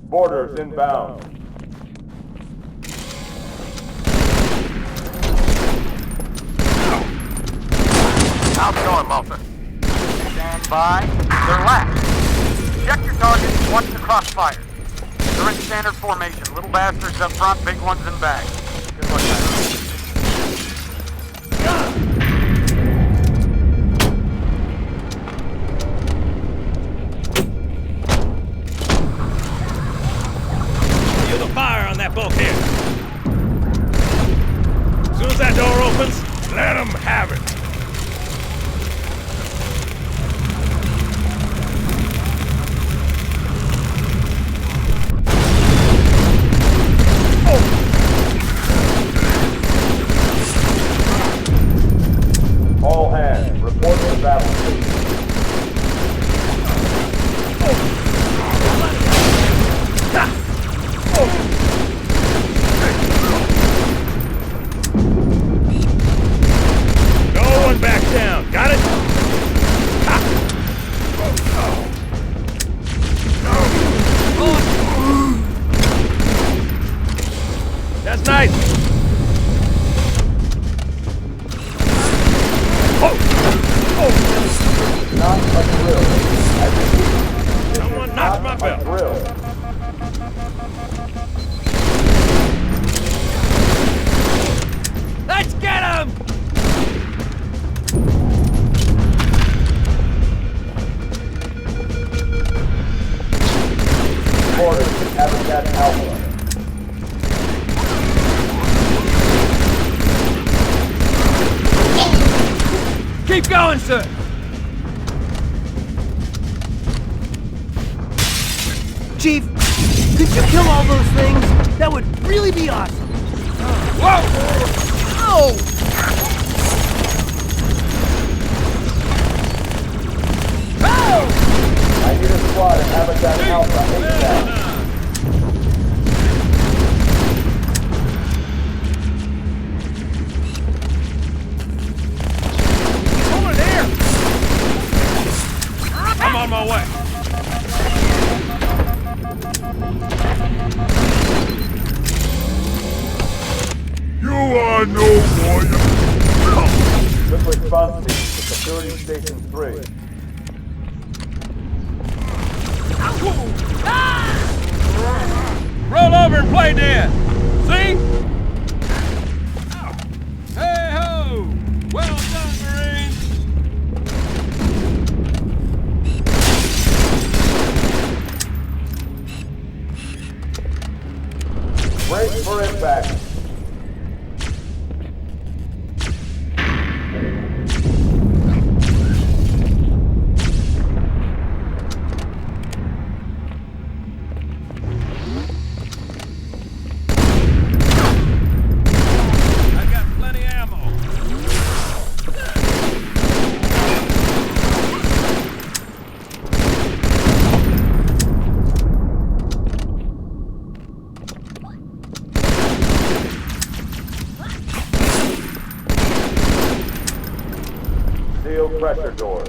Boarders inbound. How's it going, Malta? Stand by. They're last. Check your targets, watch the crossfire. They're in standard formation. Little bastards up front, big ones in back. Good luck, guys. Feel the fire on that bulkhead. As soon as that door opens, let them have it. All hands, report to the battle station. No one back down. Got it? That's nice. Not a drill. I repeat, Someone knocked my not bell. a drill. Let's get him! Boarders, Habitat Alpha. Keep going, sir. Chief, could you kill all those things? That would really be awesome. Whoa! Oh! I need a squad at Habitat Alpha ASAP. Over there! I'm on my way. You are no warrior. Quick response team to Security Station 3. Roll over and play dead. See? Hey ho! Well done, Marines. Brace for impact. I got plenty ammo. Seal pressure doors.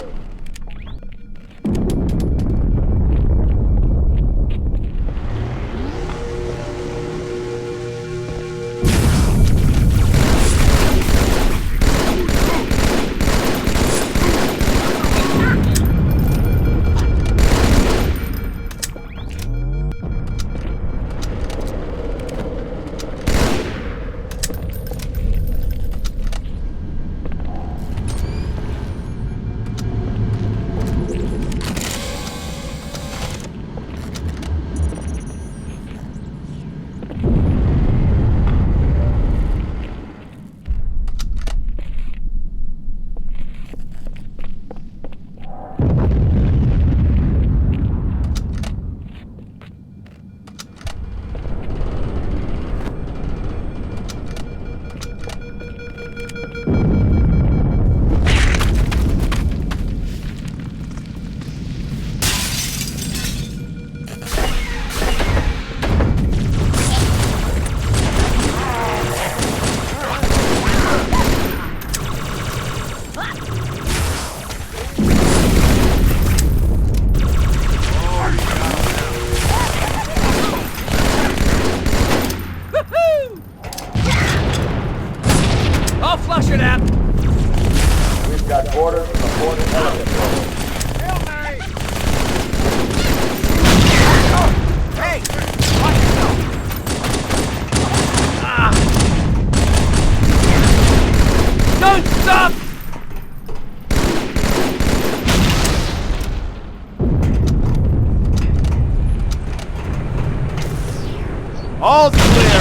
All's clear.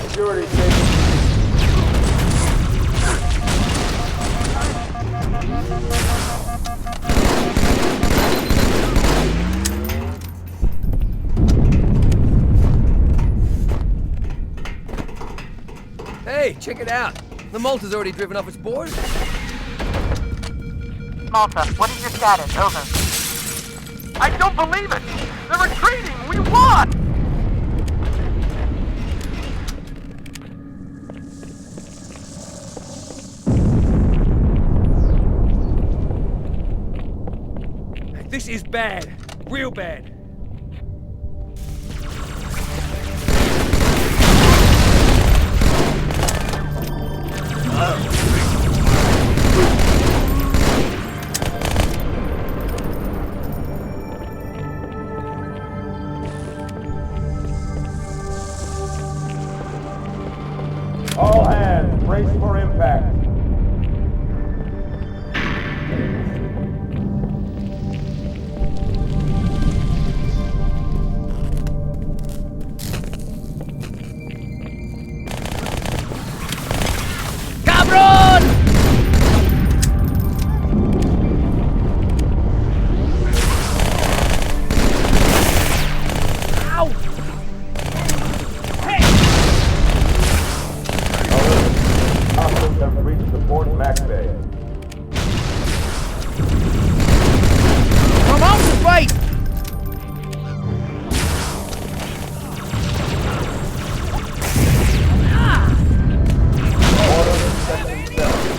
Security station. Hey, check it out. The Malta's already driven off its board. Malta, what is your status? Over. I don't believe it! They're retreating! We won! This is bad. Real bad. All hands, brace for impact. Cabron! Ow! Hostiles have reached the port Mac Bay. Come out to fight! Order in Section 7.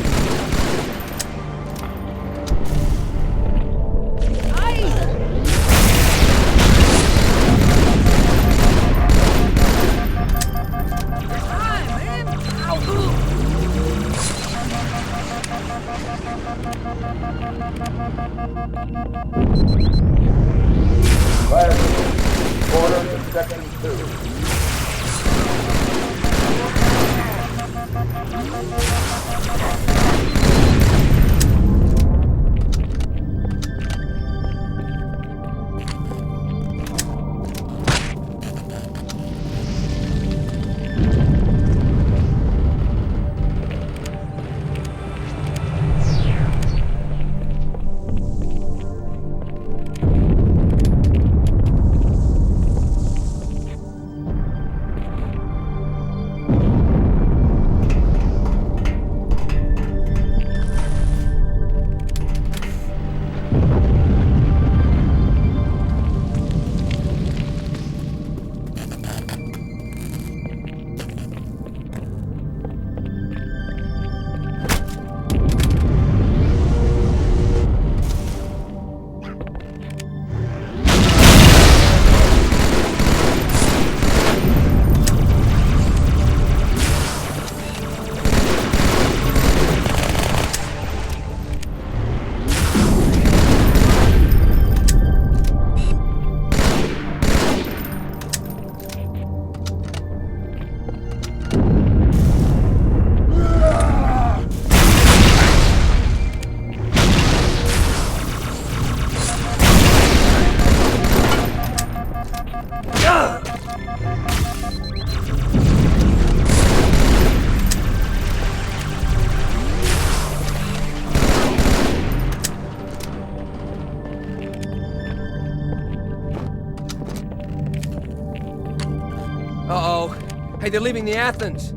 Fire. Order in Section 2. Uh-oh. Hey, they're leaving the Athens.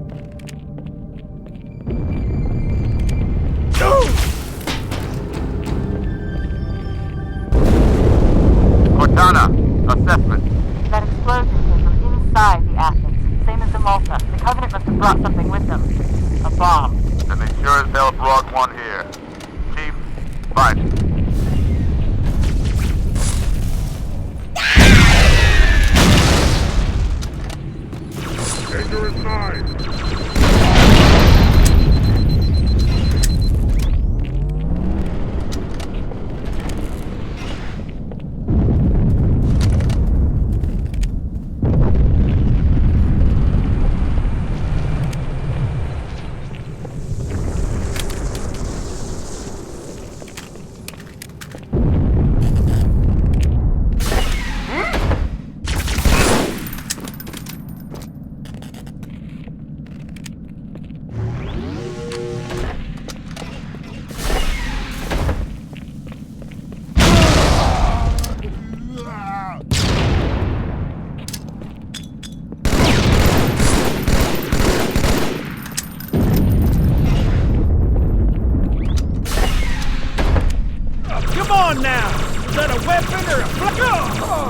Cortana, assessment. That explosion came from inside the Athens, same as the Malta. The Covenant must have brought something with them. A bomb. And they sure as hell brought one here. Chief, fight. Danger inside. that a weapon or a... Oh!